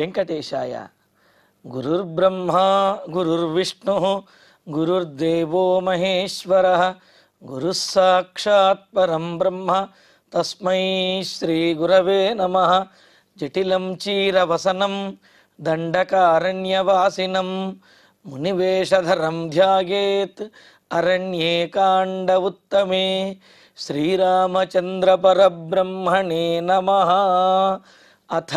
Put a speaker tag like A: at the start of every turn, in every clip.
A: వెంకటేశాయ. గురుర్బ్రహ్మా గురుర్విష్ణుః గురుర్దేవో మహేశ్వరః గురుః సాక్షాత్ పరం బ్రహ్మ తస్మై శ్రీ గురవే నమః. జటిలం చీరవసనం దండకారణ్యవాసినం మునివేషధరం ధ్యాయేత్ అరణ్యే కాండ ఉత్తమే. శ్రీరామచంద్ర పరబ్రహ్మణే నమః. అథ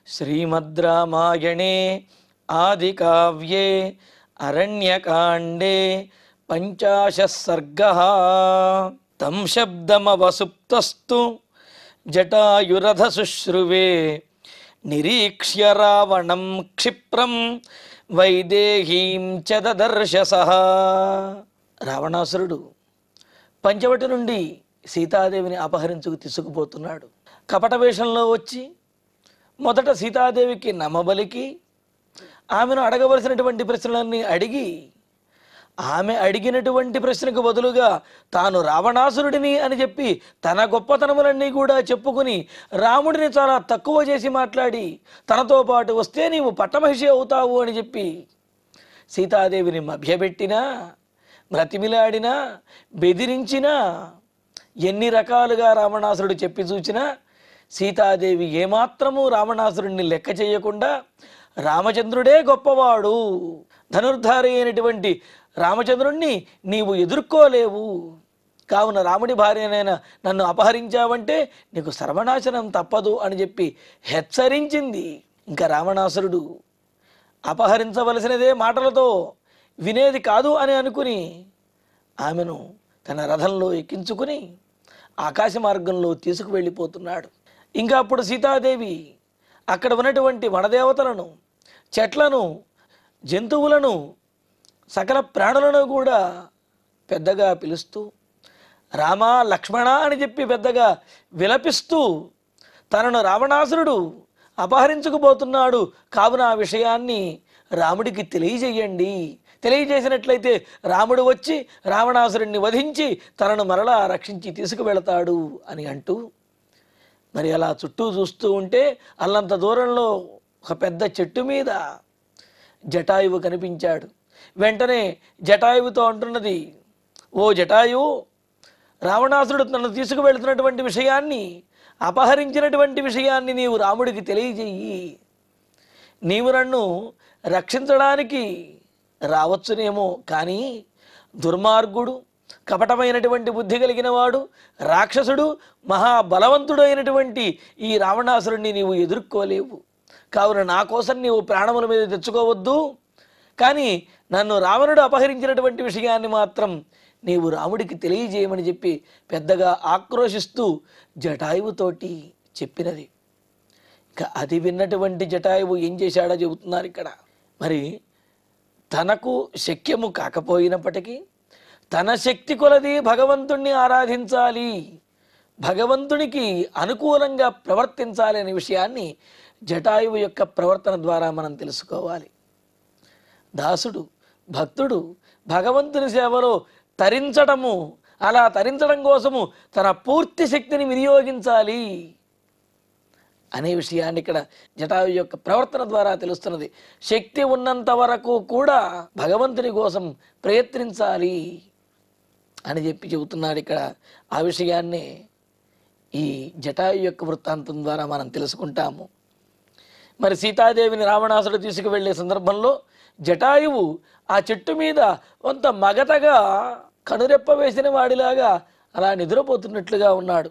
A: శ్రీమద్ రామాయణే ఆదికావ్యే అరణ్యకాండే పంచాశः సర్గः. తం శబ్దమవసుప్తస్తు జటాయురథ శుశ్రువే నిరీక్ష్య రావణం క్షిప్రం వైదేహీం చ దదర్శసః. రావణాసురుడు పంచవటి నుండి సీతాదేవిని అపహరించుకు తీసుకుపోతున్నాడు. కపట వేషంలో వచ్చి మొదట సీతాదేవికి నమ్మబలికి ఆమెను అడగవలసినటువంటి ప్రశ్నలన్నీ అడిగి, ఆమె అడిగినటువంటి ప్రశ్నకు బదులుగా తాను రావణాసురుడిని అని చెప్పి తన గొప్పతనములన్నీ కూడా చెప్పుకుని రాముడిని చాలా తక్కువ చేసి మాట్లాడి తనతో పాటు వస్తే నీవు పట్టమహిషి అవుతావు అని చెప్పి సీతాదేవిని మభ్యపెట్టినా, బ్రతిమిలాడినా, బెదిరించినా, ఎన్ని రకాలుగా రావణాసురుడు చెప్పి చూచినా సీతాదేవి ఏమాత్రము రావణాసురుడిని లెక్క చేయకుండా రామచంద్రుడే గొప్పవాడు, ధనుర్ధారి అయినటువంటి రామచంద్రుణ్ణి నీవు ఎదుర్కోలేవు, కావున రాముడి భార్యనైన నన్ను అపహరించావంటే నీకు సర్వనాశనం తప్పదు అని చెప్పి హెచ్చరించింది. ఇంకా రావణాసురుడు అపహరించవలసినదే మాటలతో వినేది కాదు అని అనుకుని ఆమెను తన రథంలో ఎక్కించుకుని ఆకాశ మార్గంలో తీసుకువెళ్ళిపోతున్నాడు. ఇంకా అప్పుడు సీతాదేవి అక్కడ ఉన్నటువంటి వనదేవతలను, చెట్లను, జంతువులను, సకల ప్రాణులను కూడా పెద్దగా పిలుస్తూ రామ లక్ష్మణ అని చెప్పి పెద్దగా విలపిస్తూ తనను రావణాసురుడు అపహరించుకుపోతున్నాడు, కావున ఆ విషయాన్ని రాముడికి తెలియజేయండి, తెలియజేసినట్లయితే రాముడు వచ్చి రావణాసురుడిని వధించి తనను మరలా రక్షించి తీసుకువెళతాడు అని అంటూ మరి అలా చుట్టూ చూస్తూ ఉంటే అల్లంత దూరంలో ఒక పెద్ద చెట్టు మీద జటాయువు కనిపించాడు. వెంటనే జటాయువుతో అంటున్నది, ఓ జటాయు, రావణాసురుడు నన్ను తీసుకువెళుతున్నటువంటి విషయాన్ని, అపహరించినటువంటి విషయాన్ని నీవు రాముడికి తెలియజేయి. నీవు నన్ను రక్షించడానికి రావచ్చునేమో, కానీ దుర్మార్గుడు, కపటమైనటువంటి బుద్ధి కలిగిన వాడు, రాక్షసుడు, మహాబలవంతుడు అయినటువంటి ఈ రావణాసురుడిని నీవు ఎదుర్కోలేవు, కావున నా కోసం నీవు ప్రాణముల మీద తెచ్చుకోవద్దు, కానీ నన్ను రావణుడు అపహరించినటువంటి విషయాన్ని మాత్రం నీవు రాముడికి తెలియజేయమని చెప్పి పెద్దగా ఆక్రోశిస్తూ జటాయువుతోటి చెప్పినది. ఇక అది విన్నటువంటి జటాయువు ఏం చేశాడో చెబుతున్నారు ఇక్కడ. మరి తనకు శక్యము కాకపోయినప్పటికీ తన శక్తి కొలది భగవంతుణ్ణి ఆరాధించాలి, భగవంతునికి అనుకూలంగా ప్రవర్తించాలి అనే విషయాన్ని జటాయువు యొక్క ప్రవర్తన ద్వారా మనం తెలుసుకోవాలి. దాసుడు, భక్తుడు భగవంతుని సేవలో తరించడము, అలా తరించడం కోసము తన పూర్తి శక్తిని వినియోగించాలి అనే విషయాన్ని ఇక్కడ జటాయు యొక్క ప్రవర్తన ద్వారా తెలుస్తున్నది. శక్తి ఉన్నంత వరకు కూడా భగవంతుని కోసం ప్రయత్నించాలి అని చెప్పి చెబుతున్నాడు ఇక్కడ. ఆ విషయాన్ని ఈ జటాయు యొక్క వృత్తాంతం ద్వారా మనం తెలుసుకుంటాము. మరి సీతాదేవిని రావణాసుడు తీసుకువెళ్ళే సందర్భంలో జటాయువు ఆ చెట్టు మీద కొంత మగతగా కనురెప్ప వేసిన వాడిలాగా అలా నిద్రపోతున్నట్లుగా ఉన్నాడు.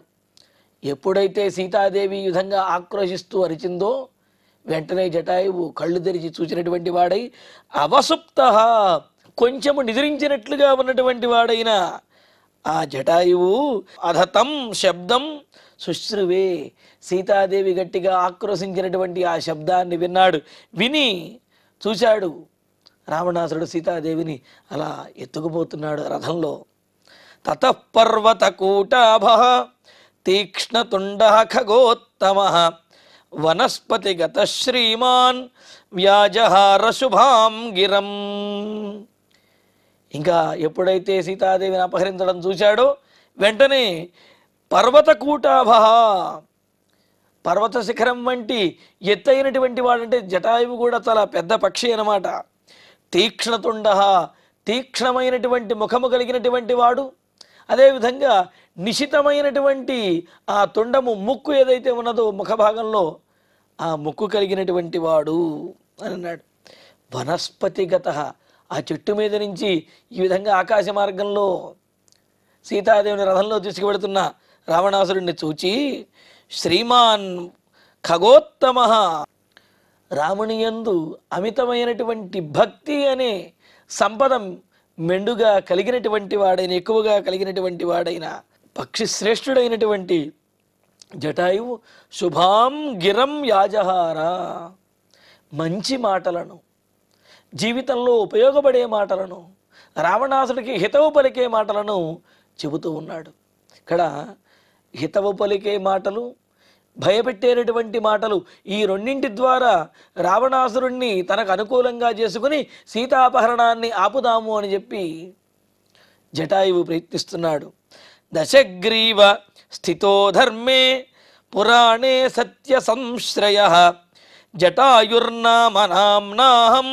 A: ఎప్పుడైతే సీతాదేవి ఈ విధంగా ఆక్రోశిస్తూ అరిచిందో వెంటనే జటాయువు కళ్ళు తెరిచి చూసినటువంటి వాడై అవసుప్త, కొంచెము నిద్రించినట్లుగా ఉన్నటువంటి వాడైన ఆ జటాయువు అధతం శబ్దం శుశ్రువే, సీతాదేవి గట్టిగా ఆక్రోశించినటువంటి ఆ శబ్దాన్ని విన్నాడు. విని చూశాడు రావణాసురుడు సీతాదేవిని అలా ఎత్తుకుపోతున్నాడు రథంలో. తతః పర్వతకూటాభః తీక్ష్ణతుండః ఖగోత్తమః వనస్పతిగత శ్రీమాన్ వ్యాజహార శుభాం గిరం. ఇంకా ఎప్పుడైతే సీతాదేవిని అపహరించడం చూశాడో వెంటనే పర్వతకూటాభః, పర్వత శిఖరం వంటి ఎత్తైనటువంటి వాడంటే జటాయువు కూడా చాలా పెద్ద పక్షి అన్నమాట. తీక్ష్ణతుండ, తీక్ష్ణమైనటువంటి ముఖము కలిగినటువంటి వాడు. అదేవిధంగా నిశితమైనటువంటి ఆ తుండము, ముక్కు ఏదైతే ఉన్నదో ముఖ భాగంలో ఆ ముక్కు కలిగినటువంటి వాడు అని అన్నాడు. వనస్పతిగత, ఆ చెట్టు మీద నుంచి ఈ విధంగా ఆకాశ మార్గంలో సీతాదేవిని రథంలో తీసుకువెడుతున్న రావణాసురుణ్ణి చూచి శ్రీమాన్ ఖగోత్తమ, రాముని యందు అమితమైనటువంటి భక్తి అనే సంపద మెండుగా కలిగినటువంటి వాడైన, ఎక్కువగా కలిగినటువంటి వాడైన పక్షి శ్రేష్ఠుడైనటువంటి జటాయువు శుభాం గిరం యాజహార, మంచి మాటలను, జీవితంలో ఉపయోగపడే మాటలను, రావణాసుడికి హితవు పలికే మాటలను చెబుతూ ఉన్నాడు. ఇక్కడ హితవు పలికే మాటలు, భయపెట్టేటటువంటి మాటలు, ఈ రెండింటి ద్వారా రావణాసురుణ్ణి తనకు అనుకూలంగా చేసుకుని సీతాపహరణాన్ని ఆపుదాము అని చెప్పి జటాయువు ప్రయత్నిస్తున్నాడు. దశగ్రీవ స్థితో ధర్మే పురాణే సత్య సంశ్రయ జటాయుర్నామ నామ్నాహం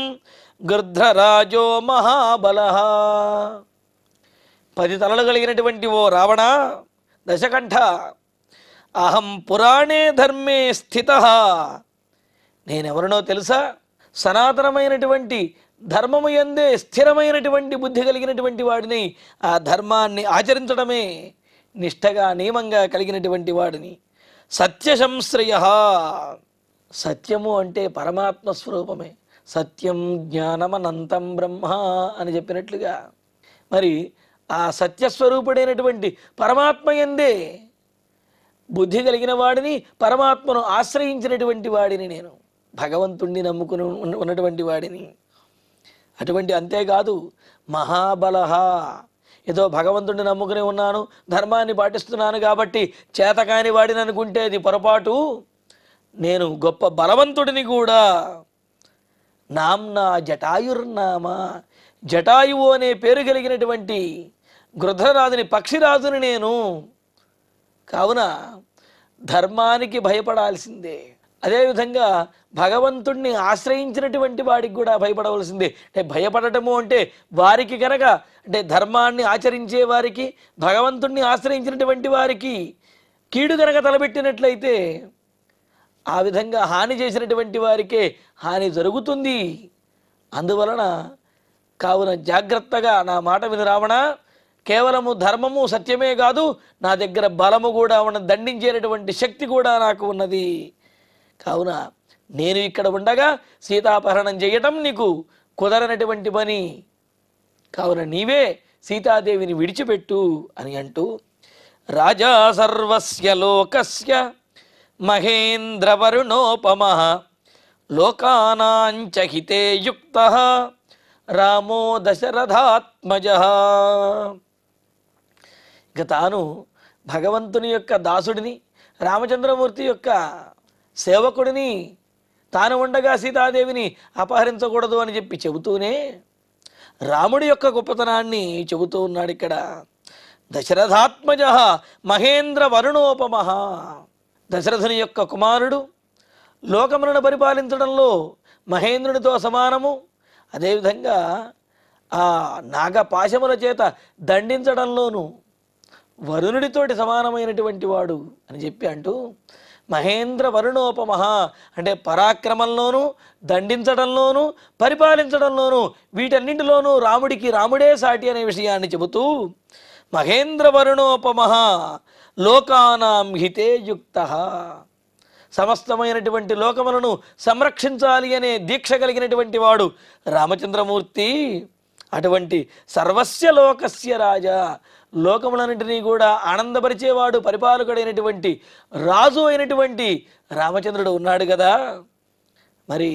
A: గృధ్రరాజో మహాబల. 10 తలలు కలిగినటువంటి ఓ రావణ, దశకంఠ, అహం పురాణే ధర్మే స్థిత, నేనెవరినో తెలుసా? సనాతనమైనటువంటి ధర్మము యందే స్థిరమైనటువంటి బుద్ధి కలిగినటువంటి వాడిని, ఆ ధర్మాన్ని ఆచరించడమే నిష్ఠగా నియమంగా కలిగినటువంటి వాడిని. సత్య సంశ్రయ, సత్యము అంటే పరమాత్మ స్వరూపమే. సత్యం జ్ఞానమనంతం బ్రహ్మ అని చెప్పినట్లుగా మరి ఆ సత్యస్వరూపుడైనటువంటి పరమాత్మ యందే బుద్ధి కలిగిన వాడిని, పరమాత్మను ఆశ్రయించినటువంటి వాడిని, నేను భగవంతుణ్ణి నమ్ముకుని ఉన్నటువంటి వాడిని. అటువంటి అంతేకాదు మహాబలహ, ఏదో భగవంతుడిని నమ్ముకుని ఉన్నాను, ధర్మాన్ని పాటిస్తున్నాను కాబట్టి చేతకాని వాడిని అనుకుంటే అది పొరపాటు. నేను గొప్ప బలవంతుడిని కూడా. నామ్నా జటాయుర్నామ, జటాయువు అనే పేరు కలిగినటువంటి గృధ్రరాజుని, పక్షిరాజుని నేను. కావున ధర్మానికి భయపడాల్సిందే. అదేవిధంగా భగవంతుణ్ణి ఆశ్రయించినటువంటి వాడికి కూడా భయపడవలసిందే. అంటే భయపడటము అంటే వారికి కనుక, అంటే ధర్మాన్ని ఆచరించే వారికి, భగవంతుణ్ణి ఆశ్రయించినటువంటి వారికి కీడు కనుక తలబెట్టినట్లయితే ఆ విధంగా హాని చేసినటువంటి వారికే హాని జరుగుతుంది. అందువలన కావున జాగ్రత్తగా నా మాట విను రావణ. కేవలము ధర్మము సత్యమే కాదు, నా దగ్గర బలము కూడా ఉన్నది, దండించేటటువంటి శక్తి కూడా నాకు ఉన్నది. కావున నేను ఇక్కడ ఉండగా సీతాపహరణం చేయటం నీకు కుదరనటువంటి పని. కావున నీవే సీతాదేవిని విడిచిపెట్టు అని అంటూ, రాజా సర్వస్య లోకస్య మహేంద్రవరుణోపమః లోకానాంచ హితే యుక్తః రామో దశరథాత్మజః. ఇక తాను భగవంతుని యొక్క దాసుడిని, రామచంద్రమూర్తి యొక్క సేవకుడిని, తాను ఉండగా సీతాదేవిని అపహరించకూడదు అని చెప్పి చెబుతూనే రాముడి యొక్క గొప్పతనాన్ని చెబుతూ ఉన్నాడు. ఇక్కడ దశరథాత్మజ మహేంద్ర వరుణోపమః, దశరథుని యొక్క కుమారుడు, లోకములను పరిపాలించడంలో మహేంద్రునితో సమానము. అదేవిధంగా ఆ నాగపాశముల చేత దండించడంలోనూ వరుణుడితోటి సమానమైనటువంటి వాడు అని చెప్పి అంటూ, మహేంద్ర వరుణోపమః అంటే పరాక్రమంలోనూ, దండించడంలోనూ, పరిపాలించడంలోనూ, వీటన్నింటిలోనూ రాముడికి రాముడే సాటి అనే విషయాన్ని చెబుతూ, మహేంద్ర వరుణోపమః లోకానాం హితే యుక్తః, సమస్తమైనటువంటి లోకములను సంరక్షించాలి అనే దీక్ష కలిగినటువంటి వాడు రామచంద్రమూర్తి. అటువంటి సర్వస్య లోకస్య రాజా, లోకములన్నింటినీ కూడా ఆనందపరిచేవాడు, పరిపాలకుడైనటువంటి రాజు అయినటువంటి రామచంద్రుడు ఉన్నాడు కదా. మరి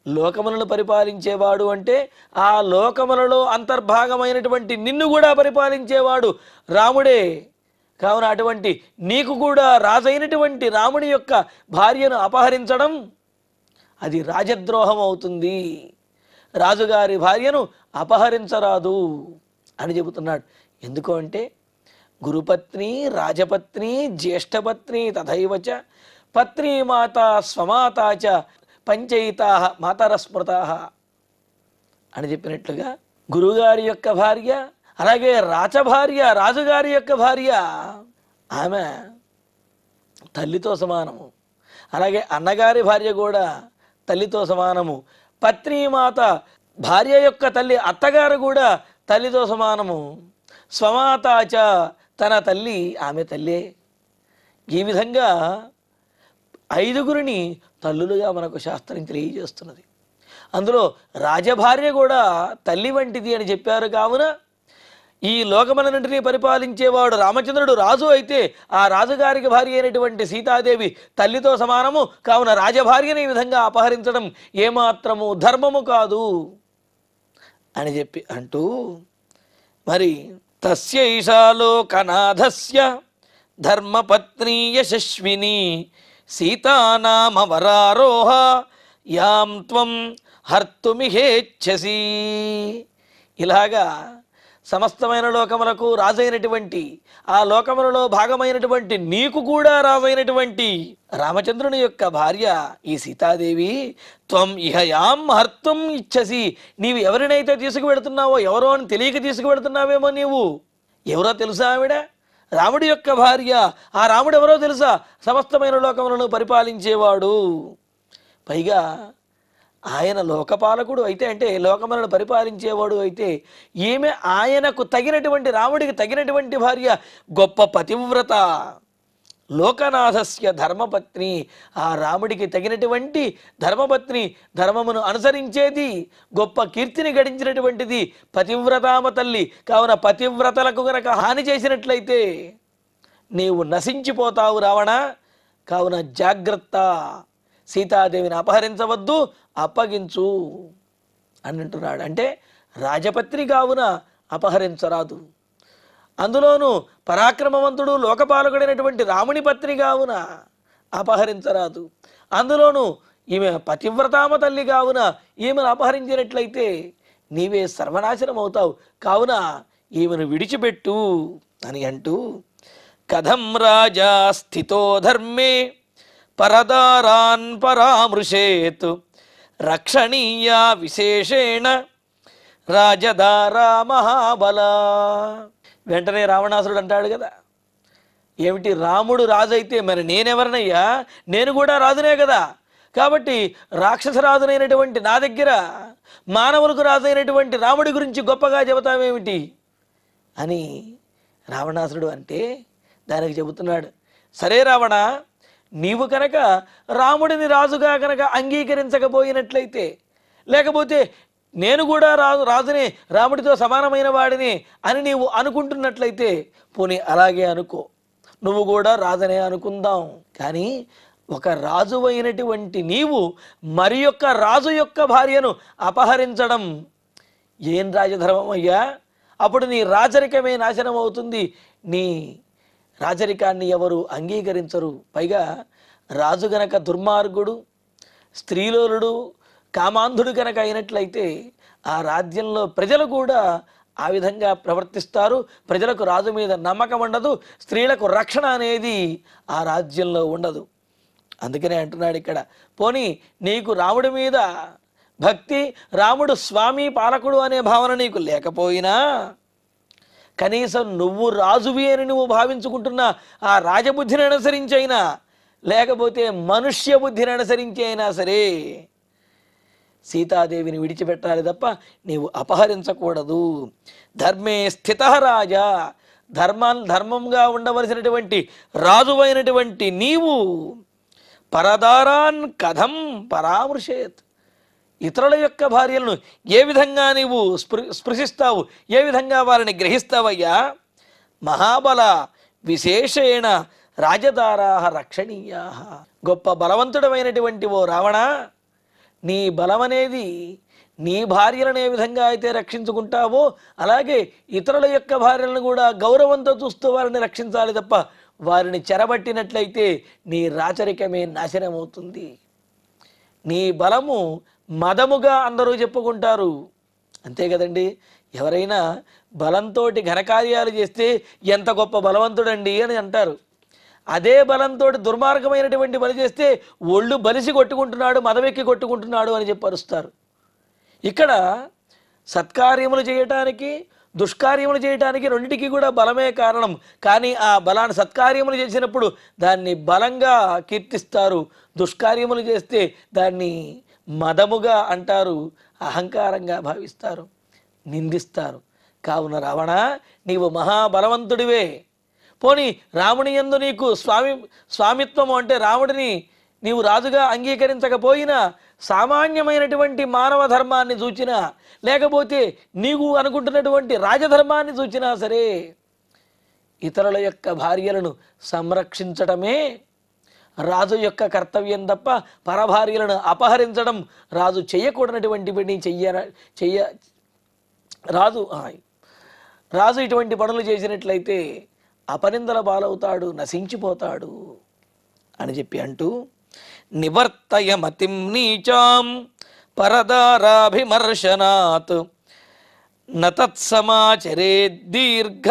A: లోకములను పరిపాలించేవాడు అంటే ఆ లోకములలో అంతర్భాగమైనటువంటి నిన్ను కూడా పరిపాలించేవాడు రాముడే. కావున అటువంటి నీకు కూడా రాజైనటువంటి రాముడి యొక్క భార్యను అపహరించడం అది రాజద్రోహం అవుతుంది. రాజుగారి భార్యను అపహరించరాదు అని చెబుతున్నాడు. ఎందుకు అంటే గురుపత్ని, రాజపత్ని, జ్యేష్ఠపత్ని తథైవచ పత్ని మాత స్వమాత చ పంచయితా మాతరస్మృతా అని చెప్పినట్లుగా గురువుగారి యొక్క భార్య, అలాగే రాచభార్య రాజుగారి యొక్క భార్య, ఆమె తల్లితో సమానము. అలాగే అన్నగారి భార్య కూడా తల్లితో సమానము. పత్నిమాత భార్య యొక్క తల్లి అత్తగారు కూడా తల్లితో సమానము. స్వమాతాచ తన తల్లి ఆమె తల్లే. ఈ విధంగా 5గురిని తల్లులుగా మనకు శాస్త్రం తెలియజేస్తున్నది. అందులో రాజభార్య కూడా తల్లి వంటిది అని చెప్పారు. కావున ఈ లోకమన్నింటినీ పరిపాలించేవాడు రామచంద్రుడు రాజు అయితే ఆ రాజుగారికి భార్య అయినటువంటి సీతాదేవి తల్లితో సమానము. కావున రాజభార్యని ఈ విధంగా అపహరించడం ఏమాత్రము ధర్మము కాదు అని చెప్పి అంటూ, మరి తస్యైషా లోకనాథస్య ధర్మపత్ని యశస్విని సీతానామ వరారోహ యాం త్వం హర్తుమిహేచ్ఛసి. ఇలాగా సమస్తమైన లోకములకు రాజైనటువంటి, ఆ లోకములలో భాగమైనటువంటి నీకు కూడా రాజైనటువంటి రామచంద్రుని యొక్క భార్య ఈ సీతాదేవి, త్వం ఇహయాం హర్తుం ఇచ్చసి, నీవు ఎవరినైతే తీసుకువెడుతున్నావో, ఎవరో అని తెలియక తీసుకువెడుతున్నావేమో. నీవు ఎవరో తెలుసా? ఆవిడ రాముడి యొక్క భార్య. ఆ రాముడు ఎవరో తెలుసా? సమస్తమైన లోకములను పరిపాలించేవాడు. పైగా ఆయన లోకపాలకుడు అయితే, అంటే లోకములను పరిపాలించేవాడు అయితే, ఈమె ఆయనకు తగినటువంటి, రాముడికి తగినటువంటి భార్య, గొప్ప పతివ్రత, లోకనాథస్య ధర్మపత్ని, ఆ రాముడికి తగినటువంటి ధర్మపత్ని, ధర్మమును అనుసరించేది, గొప్ప కీర్తిని గడించినటువంటిది పతివ్రతామ తల్లి. కావున పతివ్రతలకు గనక హాని చేసినట్లయితే నీవు నశించిపోతావు రావణ. కావున జాగ్రత్త, సీతాదేవిని అపహరించవద్దు, అప్పగించు అని అంటున్నాడు. అంటే రాజపత్ని కావున అపహరించరాదు. అందులోనూ పరాక్రమవంతుడు లోకపాలకుడైనటువంటి రాముని పత్ని కావున అపహరించరాదు. అందులోనూ ఈమె పతివ్రతామ తల్లి కావున ఈమెను అపహరించినట్లయితే నీవే సర్వనాశనం అవుతావు. కావున ఈమెను విడిచిపెట్టు అని అంటూ, కథం రాజా స్థితో ధర్మే పరదారాన్ పరామృశేత్ రక్షణీయ విశేషేణ రాజదారా మహాబల. వెంటనే రావణాసురుడు అంటాడు కదా, ఏమిటి రాముడు రాజు అయితే మరి నేనెవరినయ్యా? నేను కూడా రాజునే కదా. కాబట్టి రాక్షసరాజునైనటువంటి నా దగ్గర మానవులకు రాజైనటువంటి రాముడి గురించి గొప్పగా చెబుతావేమిటి అని రావణాసురుడు అంటే, దానికి చెబుతున్నాడు, సరే రావణ, నీవు కనుక రాముడిని రాజుగా కనుక అంగీకరించకపోయినట్లయితే, లేకపోతే నేను కూడా రాజునే, రాముడితో సమానమైన వాడిని అని నీవు అనుకుంటున్నట్లయితే, పోనీ అలాగే అనుకో, నువ్వు కూడా రాజనే అనుకుందాం. కానీ ఒక రాజు అయినటువంటి నీవు మరి యొక్క రాజు యొక్క భార్యను అపహరించడం ఏం రాజధర్మం అయ్యా? అప్పుడు నీ రాజరికమే నాశనం అవుతుంది. నీ రాజరికాన్ని ఎవరు అంగీకరించరు. పైగా రాజు గనక దుర్మార్గుడు, స్త్రీలోలుడు, కామాంధుడు కనుక అయినట్లయితే ఆ రాజ్యంలో ప్రజలు కూడా ఆ విధంగా ప్రవర్తిస్తారు. ప్రజలకు రాజు మీద నమ్మకం ఉండదు, స్త్రీలకు రక్షణ అనేది ఆ రాజ్యంలో ఉండదు. అందుకనే అంటున్నాడు ఇక్కడ, పోనీ నీకు రాముడి మీద భక్తి, రాముడు స్వామి పాలకుడు అనే భావన నీకు లేకపోయినా, కనీసం నువ్వు రాజువి అని నువ్వు భావించుకుంటున్నా ఆ రాజబుద్ధిని అనుసరించైనా, లేకపోతే మనుష్య బుద్ధిని అనుసరించి అయినా సరే సీతాదేవిని విడిచిపెట్టాలి తప్ప నీవు అపహరించకూడదు. ధర్మే స్థిత రాజా, ధర్మంగా ఉండవలసినటువంటి రాజువైనటువంటి నీవు పరదారాన్ కథం పరామృశేత్, ఇతరుల యొక్క భార్యలను ఏ విధంగా నీవు స్పృశిస్తావు, ఏ విధంగా వారిని గ్రహిస్తావయ్యా? మహాబల విశేషేణ రాజదారా రక్షణీయా, గొప్ప బలవంతుడమైనటువంటి ఓ రావణ, నీ బలమనేది నీ భార్యలను ఏ విధంగా అయితే రక్షించుకుంటావో అలాగే ఇతరుల యొక్క భార్యలను కూడా గౌరవంతో చూస్తూ వారిని రక్షించాలి తప్ప వారిని చెరబట్టినట్లయితే నీ రాచరికమే నాశనమవుతుంది. నీ బలము మదముగా అందరూ చెప్పుకుంటారు, అంతే కదండి. ఎవరైనా బలంతో ఘనకార్యాలు చేస్తే ఎంత గొప్ప బలవంతుడండి అని అంటారు. అదే బలంతో దుర్మార్గమైనటువంటి పని చేస్తే ఒళ్ళు బలిసి కొట్టుకుంటున్నాడు, మదవెక్కి కొట్టుకుంటున్నాడు అని చెప్పి అరుస్తారు. ఇక్కడ సత్కార్యములు చేయటానికి దుష్కార్యములు చేయటానికి రెండింటికి కూడా బలమే కారణం. కానీ ఆ బలాన్ని సత్కార్యములు చేసినప్పుడు దాన్ని బలంగా కీర్తిస్తారు, దుష్కార్యములు చేస్తే దాన్ని మదముగా అంటారు, అహంకారంగా భావిస్తారు, నిందిస్తారు. కావున రావణ, నీవు మహాబలవంతుడివే. పోనీ రాముని యందు నీకు స్వామిత్వము అంటే రాముడిని నీవు రాజుగా అంగీకరించకపోయినా సామాన్యమైనటువంటి మానవ ధర్మాన్ని చూచినా, లేకపోతే నీవు అనుకుంటున్నటువంటి రాజధర్మాన్ని చూచినా సరే ఇతరుల యొక్క భార్యలను సంరక్షించటమే రాజు యొక్క కర్తవ్యం తప్ప పరభార్యలను అపహరించడం రాజు చేయకూడనటువంటి పని రాజు ఇటువంటి పనులు చేసినట్లయితే అపనిందల పాలవుతాడు, నశించిపోతాడు అని చెప్పి అంటూ, నివర్తయ మతిం నీచాం పరదారాభిమర్శనాత్ నతత్సమాచరేద్దీర్ఘ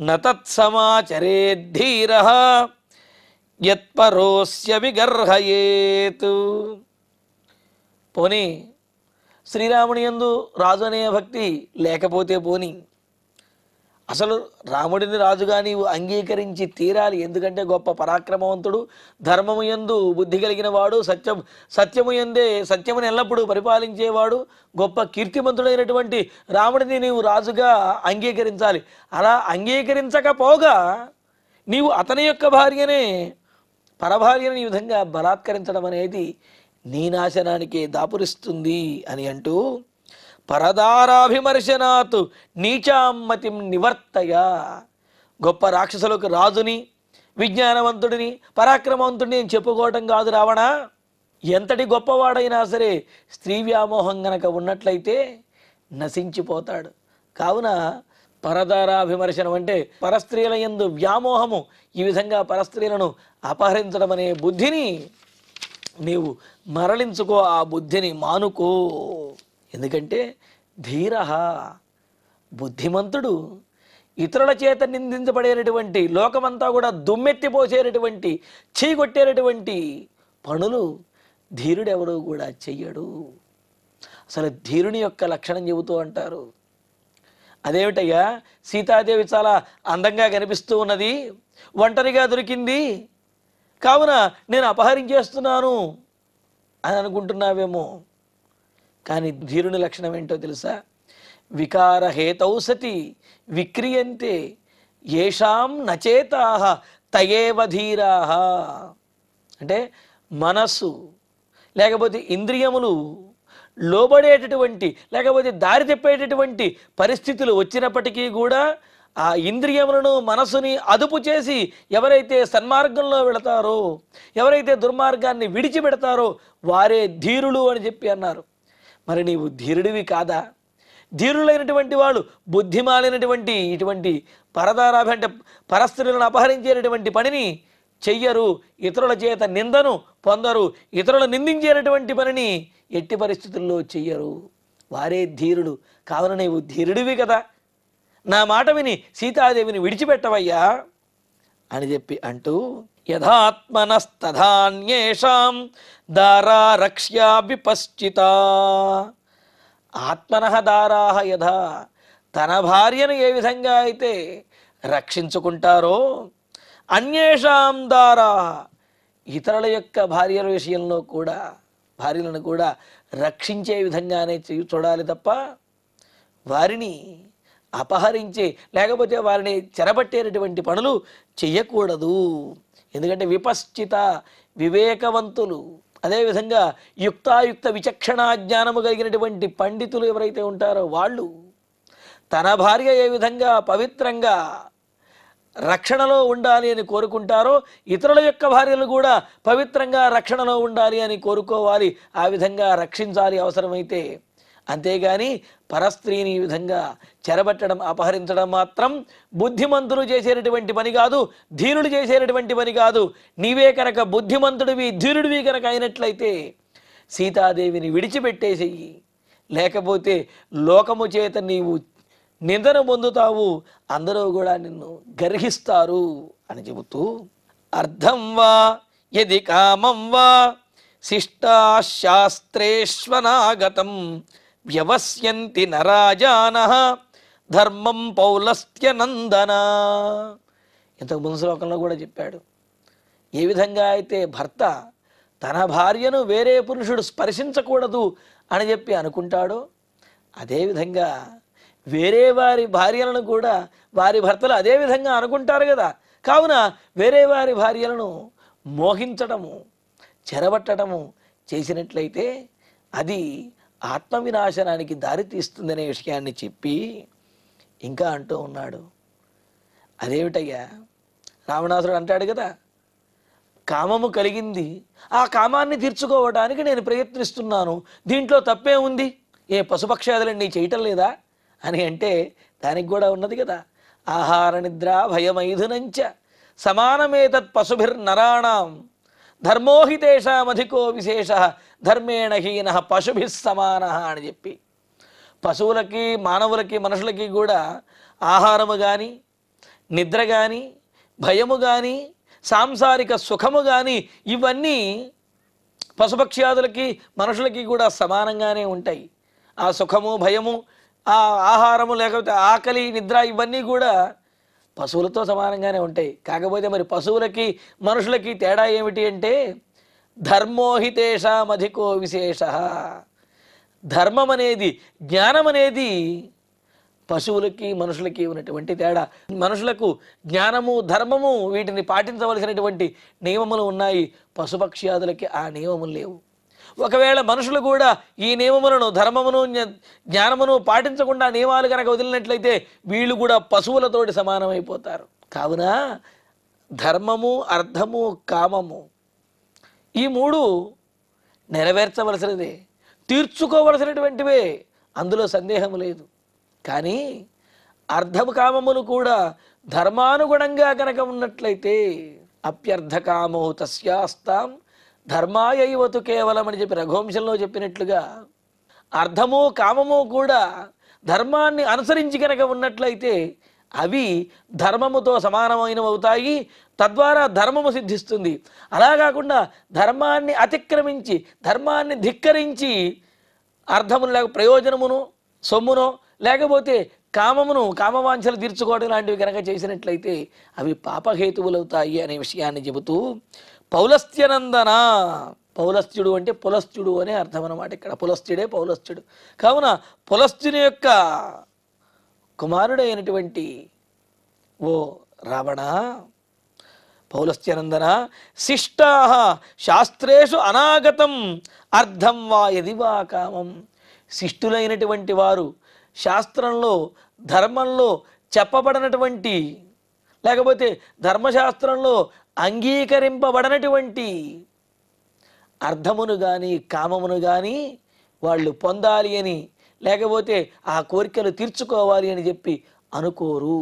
A: నతత్సమాచరేద్ధీరః యత్పరోస్య విగర్హయేత్. పోనీ శ్రీరాముని యందు రాజు అనే భక్తి లేకపోతే పోని, అసలు రాముడిని రాజుగా నీవు అంగీకరించి తీరాలి. ఎందుకంటే గొప్ప పరాక్రమవంతుడు, ధర్మము యందు బుద్ధి కలిగిన వాడు, సత్యము యందే సత్యమును ఎల్లప్పుడూ పరిపాలించేవాడు, గొప్ప కీర్తిమంతుడైనటువంటి రాముడిని నీవు రాజుగా అంగీకరించాలి. అలా అంగీకరించకపోగా నీవు అతని యొక్క భార్యనే, పరభార్యను ఈ విధంగా బలాత్కరించడం అనేది నీ నాశనానికే దాపురిస్తుంది అని అంటూ, పరదారాభిమర్శనాత్ నీచామతిం నివర్తయ. గొప్ప రాక్షసులకు రాజుని, విజ్ఞానవంతుడిని, పరాక్రమవంతుడిని అని చెప్పుకోవటం కాదు రావణ. ఎంతటి గొప్పవాడైనా సరే స్త్రీ వ్యామోహం గనక ఉన్నట్లయితే నశించిపోతాడు. కావున పరదారాభిమర్శనం అంటే పరస్త్రీల యందు వ్యామోహము, ఈ విధంగా పరస్త్రీలను అపహరించడం అనే బుద్ధిని నీవు మరలించుకో, ఆ బుద్ధిని మానుకో. ఎందుకంటే ధీర బుద్ధిమంతుడు, ఇతరుల చేత నిందించబడేటటువంటి, లోకమంతా కూడా దుమ్మెత్తిపోసేటటువంటి, చీకొట్టేటటువంటి పనులు ధీరుడెవడూ కూడా చెయ్యడు. అసలు ధీరుని యొక్క లక్షణం చెబుతూ అంటారు. అదేమిటయ్యా, సీతాదేవి చాలా అందంగా కనిపిస్తూ ఉన్నది, ఒంటరిగా దొరికింది, కావున నేను అపహరించేస్తున్నాను అని అనుకుంటున్నావేమో. కానీ ధీరుని లక్షణం ఏంటో తెలుసా? వికారహేతౌ సతి విక్రియంతే ఏషాం నచేతాః తయేవ ధీరాః. అంటే మనస్సు లేకపోతే ఇంద్రియములు లోబడేటటువంటి, లేకపోతే దారి తెప్పేటటువంటి పరిస్థితులు వచ్చినప్పటికీ కూడా ఆ ఇంద్రియములను, మనసుని అదుపు చేసి ఎవరైతే సన్మార్గంలో వెళతారో, ఎవరైతే దుర్మార్గాన్ని విడిచిపెడతారో వారే ధీరులు అని చెప్పి అన్నారు. మరి నీవు ధీరుడివి కాదా? ధీరులైనటువంటి వాళ్ళు బుద్ధిమాలినటువంటి ఇటువంటి పరదారాభి అంటే పరస్త్రీలను అపహరించేటటువంటి పనిని చెయ్యరు, ఇతరుల చేత నిందను పొందరు, ఇతరులు నిందించేటటువంటి పనిని ఎట్టి పరిస్థితుల్లో చెయ్యరు, వారే ధీరుడు. కావున నీవు ధీరుడివి కదా, నా మాట విని సీతాదేవిని విడిచిపెట్టవయ్యా అని చెప్పి అంటూ, యథాత్మనస్తథాన్యేషాం దారా రక్ష్యా విపశ్చితా. ఆత్మనః దారాః యథా, తన భార్యను ఏ విధంగా అయితే రక్షించుకుంటారో, అన్యేషాం దారా, ఇతరుల యొక్క భార్యల విషయంలో కూడా, భార్యలను కూడా రక్షించే విధంగానే చూడాలి తప్ప వారిని అపహరించే, లేకపోతే వారిని చెరబట్టేటటువంటి పనులు చెయ్యకూడదు. ఎందుకంటే విపశ్చిత, వివేకవంతులు, అదేవిధంగా యుక్తాయుక్త విచక్షణా జ్ఞానము కలిగినటువంటి పండితులు ఎవరైతే ఉంటారో వాళ్ళు తన భార్య ఏ విధంగా పవిత్రంగా రక్షణలో ఉండాలి అని కోరుకుంటారో, ఇతరుల యొక్క భార్యలు కూడా పవిత్రంగా రక్షణలో ఉండాలి అని కోరుకోవాలి, ఆ విధంగా రక్షించాలి అవసరమైతే. అంతేగాని పరస్త్రీని ఈ విధంగా చెరబట్టడం, అపహరించడం మాత్రం బుద్ధిమంతులు చేసేటటువంటి పని కాదు, ధీరుడు చేసేటటువంటి పని కాదు. నీవే కనుక బుద్ధిమంతుడివి, ధీరుడివి కనుక అయినట్లయితే సీతాదేవిని విడిచిపెట్టేసేయి, లేకపోతే లోకము చేత నీవు నిందన పొందుతావు, అందరూ కూడా నిన్ను గర్హిస్తారు అని చెబుతూ అర్థం వా యది కామం వా శిష్టాశాస్త్రేష్వనాగతం వ్యవస్యంతి నరాజానః ధర్మం పౌలస్త్యనందన. ఇంతకు ముందు శ్లోకంలో కూడా చెప్పాడు, ఏ విధంగా అయితే భర్త తన భార్యను వేరే పురుషుడు స్పర్శించకూడదు అని చెప్పి అనుకుంటాడో, అదేవిధంగా వేరే వారి భార్యలను కూడా వారి భర్తలు అదేవిధంగా అనుకుంటారు కదా. కావున వేరే వారి భార్యలను మోహించటము, చెరబట్టడము చేసినట్లయితే అది ఆత్మవినాశనానికి దారితీస్తుందనే విషయాన్ని చెప్పి ఇంకా అంటూ ఉన్నాడు. అదేమిటయ్యా, రావణాసురుడు అంటాడు కదా, కామము కలిగింది, ఆ కామాన్ని తీర్చుకోవడానికి నేను ప్రయత్నిస్తున్నాను, దీంట్లో తప్పే ఉంది, ఏ పశుపక్షాదులన్నీ చేయటం లేదా అని అంటే దానికి కూడా ఉన్నది కదా. ఆహార నిద్ర భయమైథునంచ సమానమేతత్ పశుభిర్నరాణం ధర్మోహితేషామధికో విశేష ధర్మేణ హీన పశుభి సమాన అని చెప్పి, పశువులకి మానవులకి మనుషులకి కూడా ఆహారము కానీ, నిద్ర కానీ, భయము కానీ, సాంసారిక సుఖము కానీ ఇవన్నీ పశుపక్ష్యాదులకి మనుషులకి కూడా సమానంగానే ఉంటాయి. ఆ సుఖము, భయము, ఆ ఆహారము, లేకపోతే ఆకలి, నిద్ర ఇవన్నీ కూడా పశువులతో సమానంగానే ఉంటాయి. కాకపోతే మరి పశువులకి మనుషులకి తేడా ఏమిటి అంటే ధర్మోహితేషామధికో విశేష. ధర్మం అనేది, జ్ఞానం అనేది పశువులకి మనుషులకి ఉన్నటువంటి తేడా. మనుషులకు జ్ఞానము, ధర్మము వీటిని పాటించవలసినటువంటి నియమములు ఉన్నాయి, పశుపక్ష్యాదులకి ఆ నియమములు లేవు. ఒకవేళ మనుషులు కూడా ఈ నియమములను, ధర్మమును, జ్ఞానమును పాటించకుండా నియమాలు కనుక వదిలినట్లయితే వీళ్ళు కూడా పశువులతోటి సమానమైపోతారు. కావున ధర్మము, అర్థము, కామము ఈ మూడు నెరవేర్చవలసినదే, తీర్చుకోవలసినటువంటివే, అందులో సందేహం లేదు. కానీ అర్ధము కామములు కూడా ధర్మానుగుణంగా కనుక ఉన్నట్లయితే అప్యర్థకామో తస్యాస్తాం ధర్మాయైవతు కేవలం అని చెప్పి రఘువంశంలో చెప్పినట్లుగా అర్ధము కామము కూడా ధర్మాన్ని అనుసరించి కనుక ఉన్నట్లయితే అవి ధర్మముతో సమానమైనవి అవుతాయి, తద్వారా ధర్మము సిద్ధిస్తుంది. అలా కాకుండా ధర్మాన్ని అతిక్రమించి, ధర్మాన్ని ధిక్కరించి అర్థమును లేక ప్రయోజనమును, సొమ్మును, లేకపోతే కామమును, కామవాంఛలు తీర్చుకోవడం లాంటివి కనుక చేసినట్లయితే అవి పాపహేతువులవుతాయి అనే విషయాన్ని చెబుతూ పౌలస్త్యనందన, పౌలస్త్యుడు అంటే పులస్త్యుడు అనే అర్థం అన్నమాట. ఇక్కడ పులస్త్యుడే పౌలస్త్యుడు. కావున పులస్త్యుని యొక్క కుమారుడైనటువంటి ఓ రావణ, పౌలస్త్యనందన, శిష్టా శాస్త్రేషు అనాగతం అర్థం వా యది వా కామం. శిష్టులైనటువంటి వారు శాస్త్రంలో, ధర్మంలో చెప్పబడినటువంటి, లేకపోతే ధర్మశాస్త్రంలో అంగీకరింపబడినటువంటి అర్థమును కానీ, కామమును కానీ వాళ్ళు పొందాలి అని, లేకపోతే ఆ కోరికలు తీర్చుకోవాలి అని చెప్పి అనుకోరు.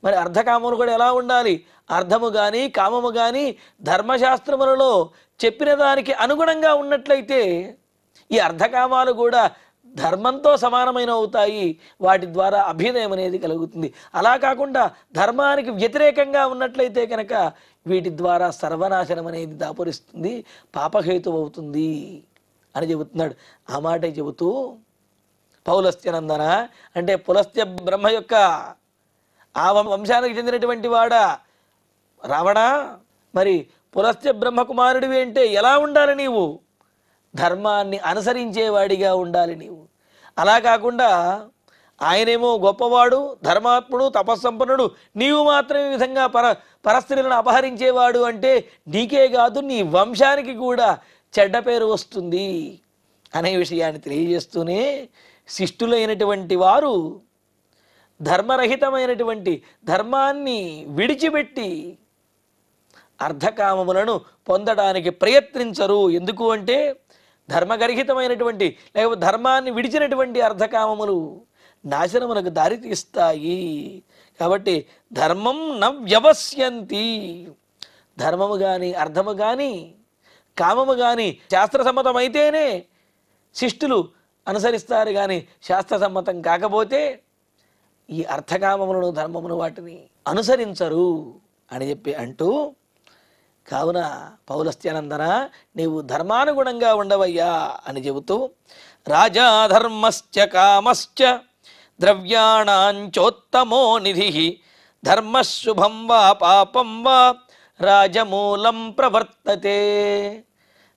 A: మరి అర్ధకామములు కూడా ఎలా ఉండాలి? అర్థము కానీ, కామము కానీ ధర్మశాస్త్రములలో చెప్పిన దానికి అనుగుణంగా ఉన్నట్లయితే ఈ అర్ధకామాలు కూడా ధర్మంతో సమానమైన అవుతాయి, వాటి ద్వారా అభ్యుదయం అనేది కలుగుతుంది. అలా కాకుండా ధర్మానికి వ్యతిరేకంగా ఉన్నట్లయితే కనుక వీటి ద్వారా సర్వనాశనం అనేది దాపురిస్తుంది, పాపహేతు అవుతుంది అని చెబుతున్నాడు. ఆ మాటే చెబుతూ పౌలస్త్యనందన అంటే పులస్త్య బ్రహ్మ యొక్క ఆ వంశానికి చెందినటువంటి వాడా రావణ, మరి పులస్త్య బ్రహ్మకుమారుడివి అంటే ఎలా ఉండాలి? నీవు ధర్మాన్ని అనుసరించేవాడిగా ఉండాలి నీవు. అలా కాకుండా ఆయనేమో గొప్పవాడు, ధర్మాత్ముడు, తపస్సంపన్నుడు, నీవు మాత్రం ఈ విధంగా పరస్త్రీలను అపహరించేవాడు అంటే నీకే కాదు నీ వంశానికి కూడా చెడ్డ పేరు వస్తుంది అనే విషయాన్ని తెలియజేస్తూనే శిష్టులైనటువంటి వారు ధర్మరహితమైనటువంటి, ధర్మాన్ని విడిచిపెట్టి అర్ధకామములను పొందడానికి ప్రయత్నించరు. ఎందుకు అంటే ధర్మగర్హితమైనటువంటి, లేకపోతే ధర్మాన్ని విడిచినటువంటి అర్ధకామములు నాశనమునకు దారితీస్తాయి. కాబట్టి ధర్మం న వ్యవస్యంతి, ధర్మము కానీ, అర్థము కానీ, కామము కానీ శాస్త్రసమ్మతమైతేనే శిష్టులు అనుసరిస్తారు, కానీ శాస్త్రసమ్మతం కాకపోతే ఈ అర్థకామములను, ధర్మమును వాటిని అనుసరించరు అని చెప్పి అంటూ కావున పౌలస్త్యానందన నీవు ధర్మానుగుణంగా ఉండవయ్యా అని చెబుతూ రాజా ధర్మశ్చ కామశ్చ ద్రవ్యాణాంచోత్తమో నిధి ధర్మశుభం వా పాపం వా రాజమూలం ప్రవర్తతే.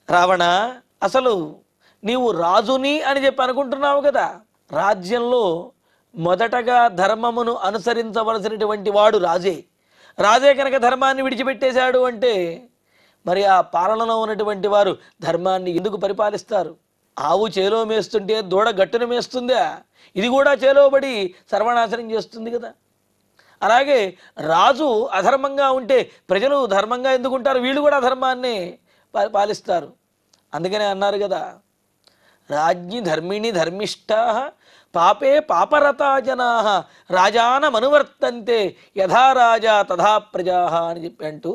A: రావణ, అసలు నీవు రాజుని అని చెప్పి అనుకుంటున్నావు కదా. రాజ్యంలో మొదటగా ధర్మమును అనుసరించవలసినటువంటి వాడు రాజే. రాజే కనుక ధర్మాన్ని విడిచిపెట్టేశాడు అంటే మరి ఆ పాలనలో ఉన్నటువంటి వారు ధర్మాన్ని ఎందుకు పరిపాలిస్తారు? ఆవు చేలో మేస్తుంటే దూడ గట్టును మేస్తుందా? ఇది కూడా చేలోబడి సర్వనాశనం చేస్తుంది కదా. అలాగే రాజు అధర్మంగా ఉంటే ప్రజలు ధర్మంగా ఎందుకుంటారు? వీళ్ళు కూడా అధర్మాన్ని పాలిస్తారు. అందుకనే అన్నారు కదా, రాజ్ఞి ధర్మిణి ధర్మిష్టా పాపే పాపరతా జనా రాజానమనువర్తంతే యథా రాజా తథా ప్రజా అని చెప్పి అంటూ,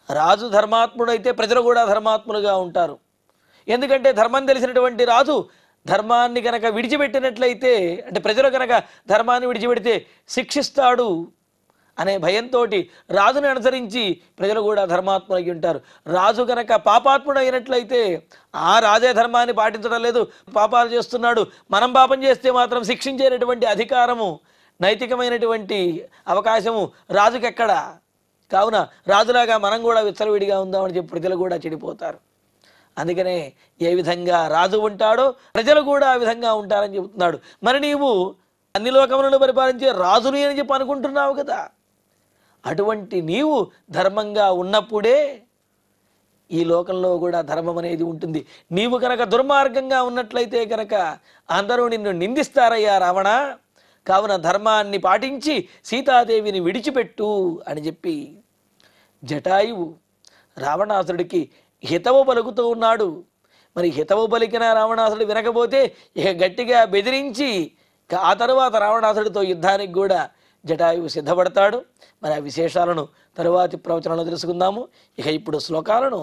A: రాజు ధర్మాత్ముడైతే ప్రజలు కూడా ధర్మాత్ములుగా ఉంటారు. ఎందుకంటే ధర్మం తెలిసినటువంటి రాజు ధర్మాన్ని కనుక విడిచిపెట్టినట్లయితే, అంటే ప్రజలు కనుక ధర్మాన్ని విడిచిపెడితే శిక్షిస్తాడు అనే భయంతో రాజుని అనుసరించి ప్రజలు కూడా ధర్మాత్ములై ఉంటారు. రాజు కనుక పాపాత్ముడు అయినట్లయితే ఆ రాజే ధర్మాన్ని పాటించడం లేదు, పాపాలు చేస్తున్నాడు, మనం పాపం చేస్తే మాత్రం శిక్షించేటటువంటి అధికారము, నైతికమైనటువంటి అవకాశము రాజుకి ఎక్కడా? కావున రాజులాగా మనం కూడా విచ్చలవిడిగా ఉందామని చెప్పి ప్రజలు కూడా చెడిపోతారు. అందుకనే ఏ విధంగా రాజు ఉంటాడో ప్రజలు కూడా ఆ విధంగా ఉంటారని చెబుతున్నాడు. మరి నీవు అన్ని లోకములను పరిపాలించే రాజుని అని చెప్పి అనుకుంటున్నావు కదా. అటువంటి నీవు ధర్మంగా ఉన్నప్పుడే ఈ లోకంలో కూడా ధర్మం అనేది ఉంటుంది. నీవు కనుక దుర్మార్గంగా ఉన్నట్లయితే కనుక అందరూ నిన్ను నిందిస్తారయ్యా రావణ. కావున ధర్మాన్ని పాటించి సీతాదేవిని విడిచిపెట్టు అని చెప్పి జటాయువు రావణాసురుడికి హితవు పలుకుతూ ఉన్నాడు. మరి హితవు పలికిన రావణాసురుడు వినకపోతే ఇక గట్టిగా బెదిరించి ఆ తరువాత రావణాసుడితో యుద్ధానికి కూడా జటాయువు సిద్ధపడతాడు. మరి ఆ విశేషాలను తరువాతి ప్రవచనంలో తెలుసుకుందాము. ఇక ఇప్పుడు శ్లోకాలను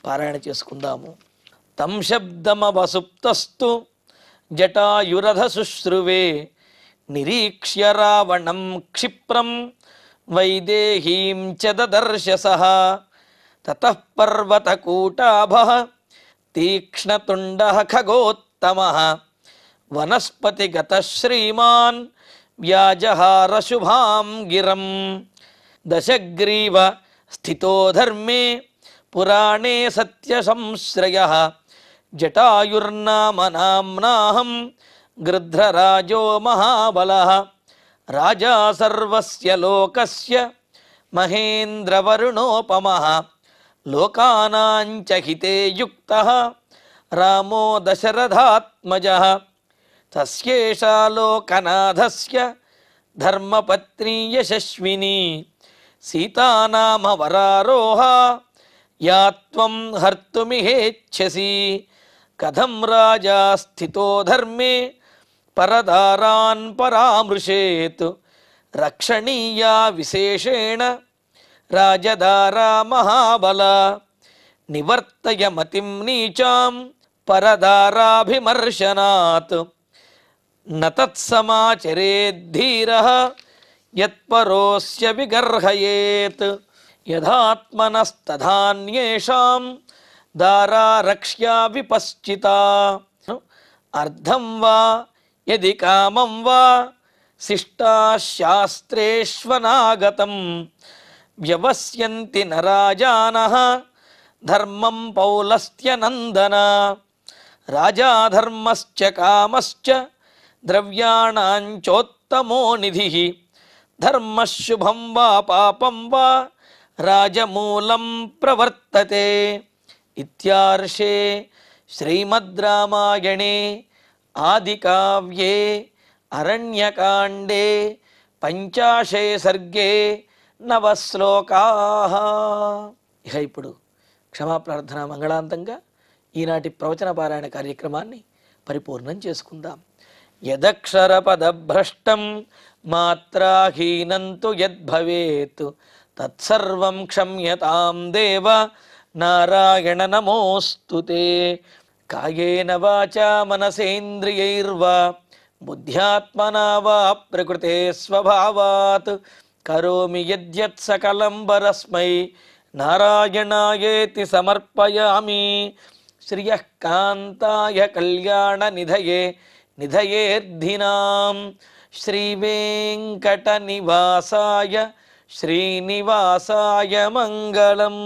A: పారాయణ చేసుకుందాము. తం శబ్దమవసుప్తస్తు జటాయురథ శుశ్రువే నిరీక్ష్య రావణం క్షిప్రం వైదేహీం చ దదర్శసః తతః పర్వతకూటాభః తీక్ష్ణతుండః ఖగోత్తమః వనస్పతిగతః శ్రీమాన్ వ్యాజహార శుభాం గిరం దశగ్రీవ స్థితో ధర్మే పురాణే సత్య సంశ్రయః జటాయుర్నామ నామ్నాహం గృధ్రరాజో మహాబలః రాజా సర్వస్య లోకస్య మహేంద్రవరుణోపమః లోకానాంచ హితే యుక్తః రామో దశరథాత్మజః తస్యేషా లోకనాథస్య ధర్మపత్ని యశస్విని సీతానామ వరారోహ యా త్వం హర్తుమిహేచ్ఛసి కథం రాజా స్థితో ధర్మే పరదారాన్ పరామృశేత్ రక్షణీయా విశేషేణ రాజదారా మహాబల నివర్తయ మతిం నీచాం పరదారాభిమర్శనాత్ నతత్సమాచరేద్ధీరః యత్పరోస్య విగర్హయేత్ యథాత్మనస్తథాన్యేషాం దారా రక్ష్యా విపశ్చితా అర్ధం వా యది కామం వా శిష్టా శాస్త్రేష్వనాగతం వ్యవస్యంతి నరాజానః ధర్మం పౌలస్త్యనందన రాజా ధర్మశ్చ కామశ్చ ద్రవ్యాణాంచోత్తమో నిధిః ధర్మశుభం వా పాపం వా రాజమూలం ప్రవర్తతే. ఇత్యార్షే శ్రీమద్ రామాయణే ఆదికావ్యే అరణ్యకాండే పంచాశే సర్గే 9 శ్లోకాః. ఇక ఇప్పుడు క్షమాప్రార్థన మంగళాంతంగా ఈనాటి ప్రవచన పారాయణ కార్యక్రమాన్ని పరిపూర్ణం చేసుకుందాం. యదక్షరపదభ్రష్టం మాత్రాహీనంతు యద్భవేత్ తత్సర్వం క్షమ్యతాం దేవ నారాయణ నమోస్తుతే. కాయేన వాచా మనసేంద్రియైర్వా బుద్ధ్యాత్మనా వా ప్రకృతే స్వభావాత్ కరోమి యద్యత్ సకలం పరస్మై నారాయణాయేతి సమర్పయామి. శ్రియః కాంతాయ కళ్యాణ నిధయే నిధయేర్ధినాం. శ్రీవేంకట నివాసాయ శ్రీనివాసాయ మంగళం.